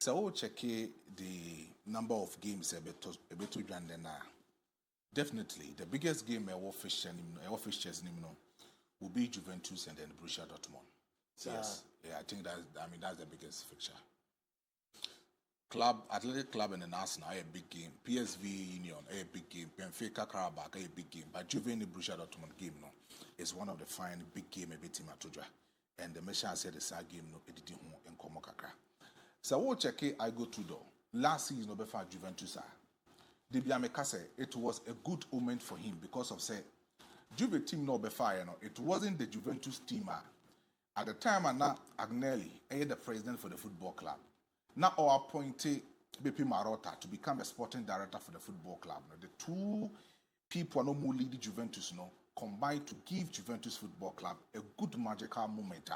So we'll check the number of games a bit definitely the biggest game fixtures will be Juventus and then Borussia Dortmund. Yes, yeah, I think that's the biggest fixture. Athletic Club and Arsenal a big game. PSV Union a big game. Benfica Karabakh a big game. But Juventus Borussia Dortmund game is one of the fine big game a bit in Tudor. And the Mesha said the side game editing in Komokaka. So we'll check it. I go Tudor. Last season before Juventus it was a good omen for him because of say Juve team before it wasn't the Juventus team at the time Agnelli the president for the football club. Now our appointed BP Marotta to become a sporting director for the football club. The two people no more lead Juventus combined to give Juventus Football Club a good magical moment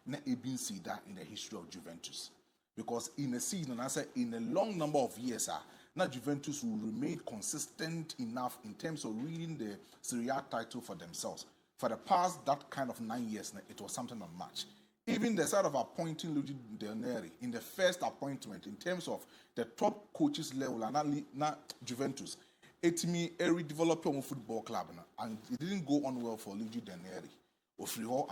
na been seen that in the history of Juventus. Because in a season, I say in a long number of years, now Juventus will remain consistent enough in terms of winning the Serie A title for themselves. For the past that kind of 9 years, it was something unmatched. Even the side of appointing Luigi Del Neri in the first appointment in terms of the top coaches level and not Juventus, it me a redevelopment football club and it didn't go on well for Luigi Del Neri.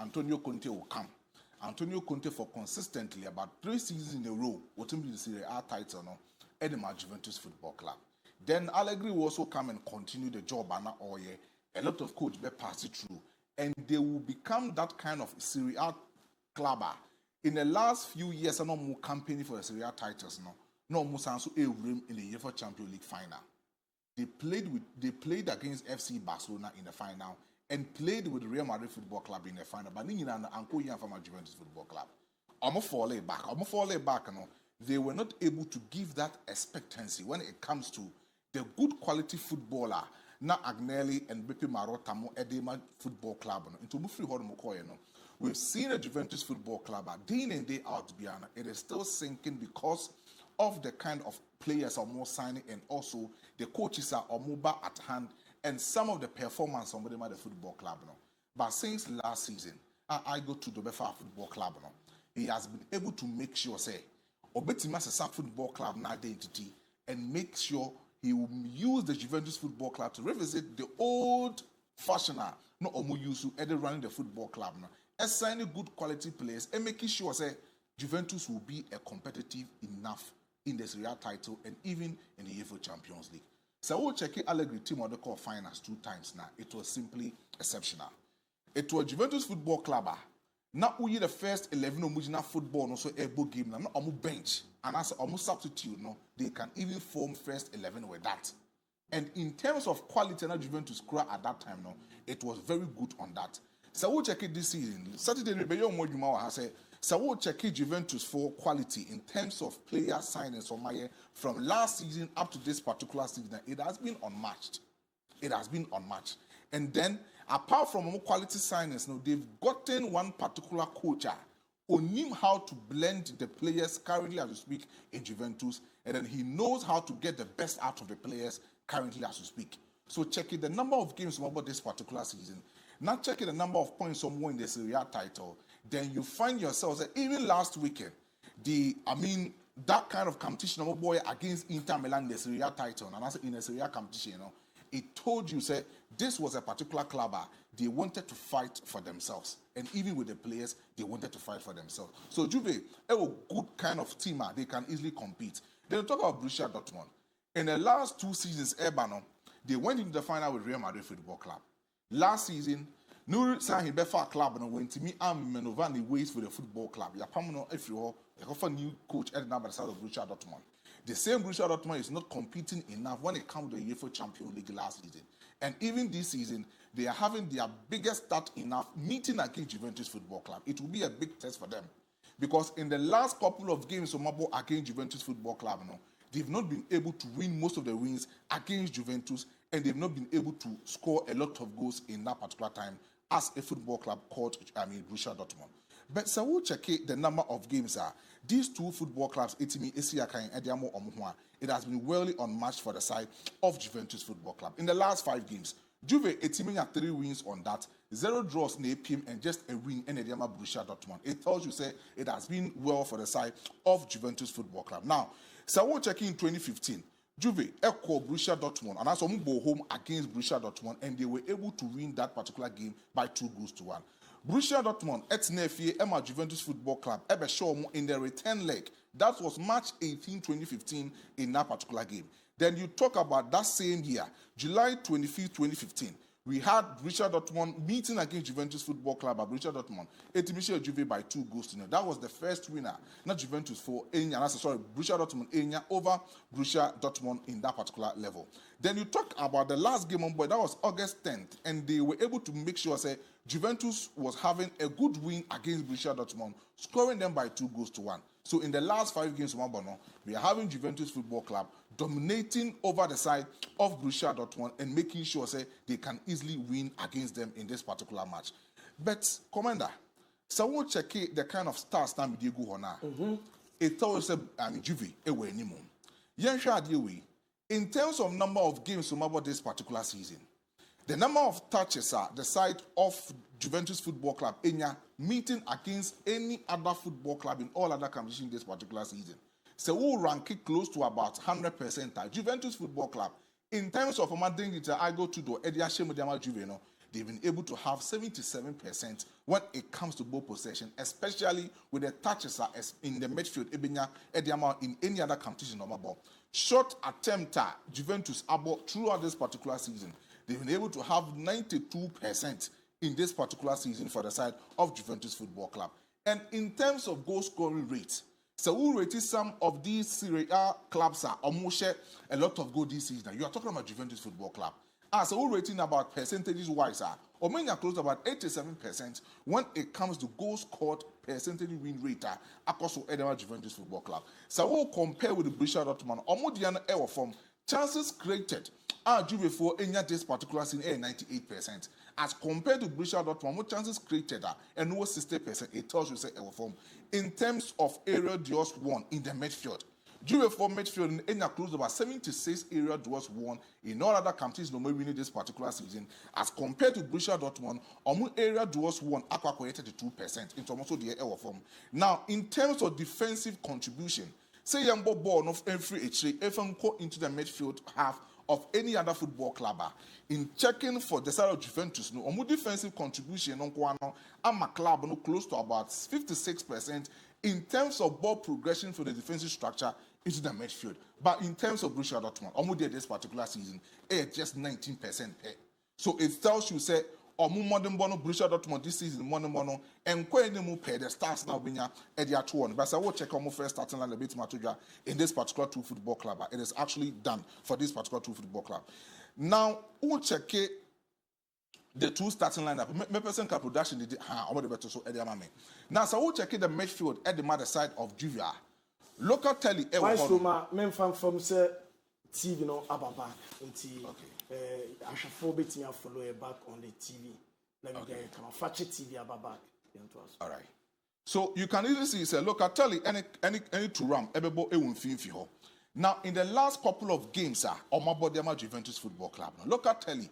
Antonio Conte will come. Antonio Conte for consistently about 3 seasons in a row, what will be the Serie A title Edinburgh Juventus Football Club. Then Allegri will also come and continue the job all year. A lot of coaches will pass it through, and they will become that kind of Serie A club. In the last few years, no more campaigning for the Serie A titles. No more also a room in the UEFA Champions League final. They played against FC Barcelona in the final and played with Real Madrid Football Club in the final. But Uncle from Juventus Football Club. Almost fall back. They were not able to give that expectancy when it comes to the good quality footballer. Na Agnelli and BP Marotta Edema Football Club. Into MON-FRI we've seen a Juventus Football Club day in and day out. It is still sinking because of the kind of players are more signing and also the coaches are more at hand and some of the performance of the football club. But since last season, I go to the Befa Football Club. He has been able to make sure, say, Obetimas is a football club identity and make sure he will use the Juventus Football Club to revisit the old fashioner, no Omuyusu, running the football club. Assigning good quality players and making sure, say, Juventus will be a competitive enough in the Serie A title and even in the UEFA Champions League. So we'll check Allegri team of the call finals 2 times now. It was simply exceptional. It was Juventus Football Club. Now we the first 11 original football also a book game now on bench and as a substitute they can even form first 11 with that. And in terms of quality now Juventus crowd at that time it was very good on that. So we'll check it this season. Saturday has said so we'll check Juventus for quality in terms of player signings from last season up to this particular season. It has been unmatched. And then, apart from more quality signings, they've gotten one particular coach who knew how to blend the players currently as we speak in Juventus, and then he knows how to get the best out of the players currently as we speak. So checking the number of games about this particular season, not checking the number of points somewhere in the Serie A title, then you find yourselves that even last weekend, that kind of competition of boy against Inter Milan, the Serie A title, and also in the Serie A competition, it told you, say, this was a particular club, they wanted to fight for themselves. And even with the players, they wanted to fight for themselves. So Juve, a good kind of team, they can easily compete. Then talk about Borussia Dortmund. In the last 2 seasons, they went into the final with Real Madrid Football Club. Last season, Nuri Sahi Befa Club went to me and Menovani ways for the football club. Yapamano, if you offer new coach at the number side of Borussia Dortmund. The same Borussia Dortmund is not competing enough when it comes to the UEFA Champions League last season. And even this season, they are having their biggest start enough meeting against Juventus Football Club. It will be a big test for them. Because in the last couple of games against Juventus Football Club, they've not been able to win most of the wins against Juventus, and they've not been able to score a lot of goals in that particular time as a football club called Borussia Dortmund. But so we'll check the number of games these 2 football clubs, it has been well unmatched for the side of Juventus Football Club. In the last 5 games, Juve had 3 wins on that, 0 draws in APM and just a win in Edema Borussia Dortmund. It tells you say it has been well for the side of Juventus Football Club. Now, so we're checking in 2015. Juve equal Borussia Dortmund and also go home against Borussia Dortmund and they were able to win that particular game by 2-1. Borussia Dortmund at Nefie Emma Juventus Football Club ever show in the return leg. That was March 18, 2015 in that particular game. Then you talk about that same year, July 25, 2015. We had Borussia Dortmund meeting against Juventus Football Club at Borussia Dortmund. Etimisha Juve by 2-0. That was the first winner, not Juventus for Enya, sorry, Borussia Dortmund Enya over Borussia Dortmund in that particular level. Then you talk about the last game on board, that was August 10th, and they were able to make sure, say, Juventus was having a good win against Borussia Dortmund, scoring them by 2-1. So in the last 5 games, we are having Juventus Football Club dominating over the side of Borussia Dortmund and making sure say they can easily win against them in this particular match. But Commander, so we'll check the kind of stars that we go on. It tells us Juve away anymore. In terms of number of games about this particular season, the number of touches are the side of Juventus Football Club meeting against any other football club in all other competitions this particular season. So we'll rank it close to about 100%. Juventus Football Club, in terms of Igor, Tudor, Juve, they've been able to have 77% when it comes to ball possession, especially with the touches in the midfield in any other competition. Short attempt Juventus ABOU throughout this particular season, they've been able to have 92% in this particular season for the side of Juventus Football Club. And in terms of goal scoring rate, so we rated some of these Serie A clubs are almost share a lot of goals this season. You are talking about Juventus Football Club. So we're rating about percentages wise, or maybe close about 87% when it comes to goals scored percentage win rate across Edema Juventus Football Club. So we'll compare with the Borussia Dortmund, Omodiana Ewa from chances created Juve for this particular season 98%. As compared to Borussia Dortmund, more chances created and over 60%. It tells you say Ewa from in terms of area duels won in the midfield. Juve for midfield in close about 76 area duels won in all other companies no more winning this particular season. As compared to Borussia Dortmund, area duels won acquired 32% in terms of the Ewa from. Now, in terms of defensive contribution, say Yambo ball of every if go into the midfield half of any other football club in checking for the side of Juventus, no defensive contribution on my club no close to about 56% in terms of ball progression for the defensive structure into the midfield. But in terms of Borussia Dortmund, did this particular season, just 19%. So it tells you say modern bono Borussia Dortmund this season modern bono and mu pay the stars now being at the one. But I will check on first starting line a bit Matuja in this particular 2 football club. It is actually done for this particular 2 football club. Now we'll check the 2 starting lineup. Me person can production did the better so now so we'll check the midfield at the mother side of Juve. Local telly why so ma men from say TV no ababa until I should forward me follow back on the TV. Let me get come Fakye TV ababa. All right. So you can easily see say local telly any to ram ebebo e won finfi ho. Now in the last couple of games Omabodema Juventus Football Club. Local telly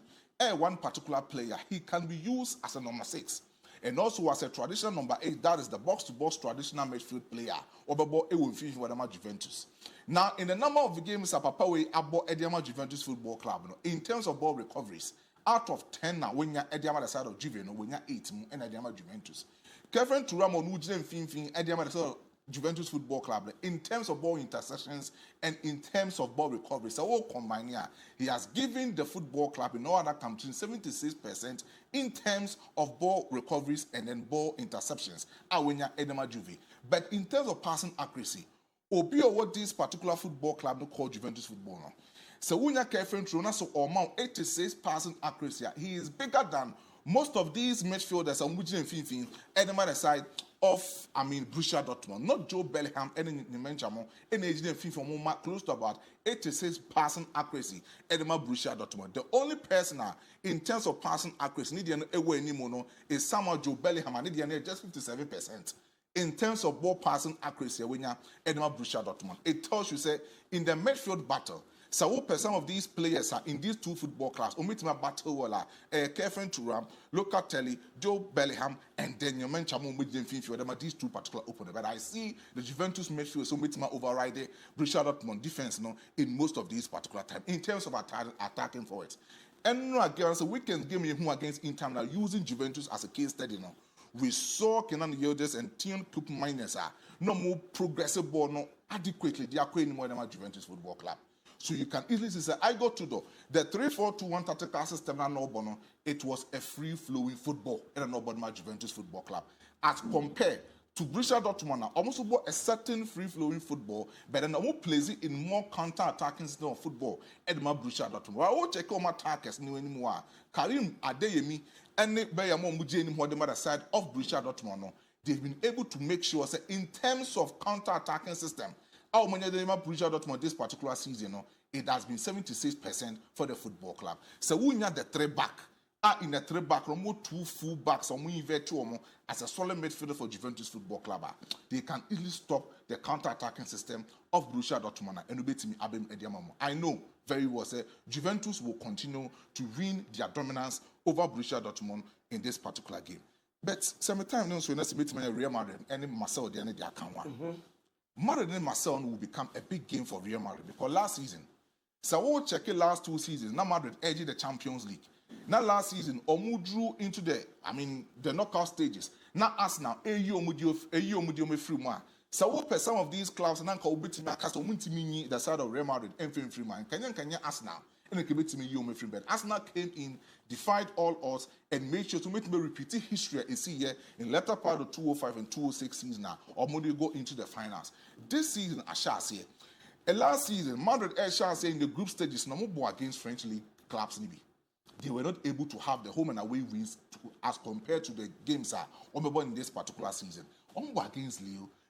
one particular player he can be used as a number 6. And also as a traditional number 8, that is the box-to-box traditional midfield player. Obebo Ewonfi for Juventus. Now, in the number of games Papawe abo Ediama Juventus Football Club, in terms of ball recoveries, out of 10 now, when you're Ediama the side of Juve, when you're 8 and Ediama Juventus. Kevin Turamo Nujin Finfin Ediama the side of Juventus Football Club, in terms of ball interceptions and in terms of ball recovery. So all combined here, he has given the football club in all other countries 76% in terms of ball recoveries and then ball interceptions. Awenya Edema Juve. But in terms of passing accuracy, Obio what this particular football club called Juventus Football now. So when you're careful to so amount 86 passing accuracy, he is bigger than most of these midfielders are moving in Finfin, Edema the side of, Borussia Dortmund, not Joe Bellingham, any Menchamo, any agent from close to about 86 passing accuracy, Edema Borussia Dortmund. The only person in terms of passing accuracy, Nidian Ewe Nimono, is somehow Joe Bellingham, and Nidian just 57%. In terms of ball passing accuracy, when you're Edema Borussia Dortmund, it tells you, say, in the midfield battle, So what some of these players are in these two football clubs? Omitima Battle Walla, Kefren Turam, Locatelli, Joe Bellingham, and then your man Chamo Midfield. These two particular opponents. But I see the Juventus midfield so Omitima override the Borussia Dortmund defense in most of these particular time in terms of attacking forwards. And no against a weekend game against Inter now using Juventus as a case study now. We saw Kenan Yildiz and Tion Cook Miners are no more progressive ball, no adequately. They are quite more than my Juventus Football Club. So you can easily say, I got Tudor. The 3-4-2-1 tactical system, it was a free-flowing football in my Juventus Football Club. As compared to Borussia Dortmund, almost about a certain free-flowing football, but then almost plays it in more counter-attacking system of football at my Borussia Dortmund. I will check on my attackers new anymore. Karim Adeyemi and Bayamo Mujeni on the other side of Borussia Dortmund. They've been able to make sure that in terms of counter-attacking system, how many of them are Borussia Dortmund this particular season? It has been 76% for the football club. So we need the three back. In a three back, more two full backs, or we virtual as a solid midfielder for Juventus Football Club. They can easily stop the counter-attacking system of Borussia Dortmund and obey me Abem Ediamamo. I know very well say Juventus will continue to win their dominance over Borussia Dortmund in this particular game. But sometimes no so let's meet Real Madrid and Marcel the end their account one. Madrid and Marcel will become a big game for Real Madrid because last season, so we'll check it last 2 seasons. Now Madrid edged the Champions League. Now last season, Omu drew into the knockout stages. Now Arsenal, AU free man. So what some of these clubs now call the side of Real Madrid and free man. Kenya Arsenal and the Kibitimi free but Arsenal came in, defied all odds, and made sure to make me repeat history and see here in latter part of 205 and 206 season now, or Moody go into the finals. This season, I shall say. And last season, Madrid shall say in the group stages, no more against French league clubs. They were not able to have the home and away wins as compared to the games in this particular season. Against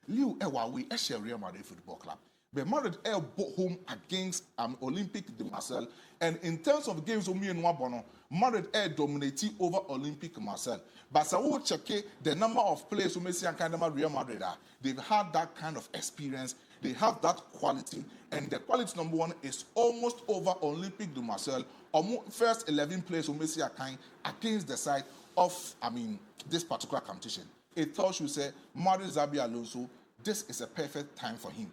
Lille away Real Madrid Football Club. But Madrid home against Olympique de Marseille. And in terms of games, Madrid dominated over Olympique Marseille. But I will check the number of players who may see Real Madrid. They've had that kind of experience. They have that quality. And the quality number one is almost over Olympique de Marseille. First 11 players who may see against the side of, this particular competition. It tells you, say, Mario Xabi Alonso, this is a perfect time for him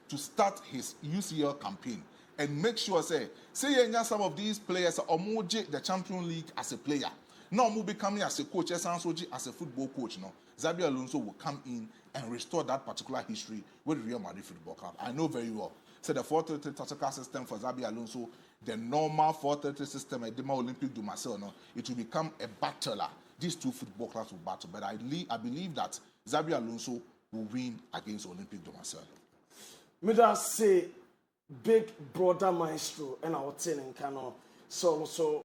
to start his UCL campaign and make sure, say some of these players are the Champions League as a player. Now, becoming as a coach, as a football coach, Xabi Alonso will come in and restore that particular history with Real Madrid Football Club. I know very well. So the 4-3-3 tactical system for Xabi Alonso, the normal 4-3-3 system at the Olympique de Marseille, it will become a battler. These two football clubs will battle. But I believe that Xabi Alonso will win against Olympique de Marseille. Me say big brother maestro and our ten and cano so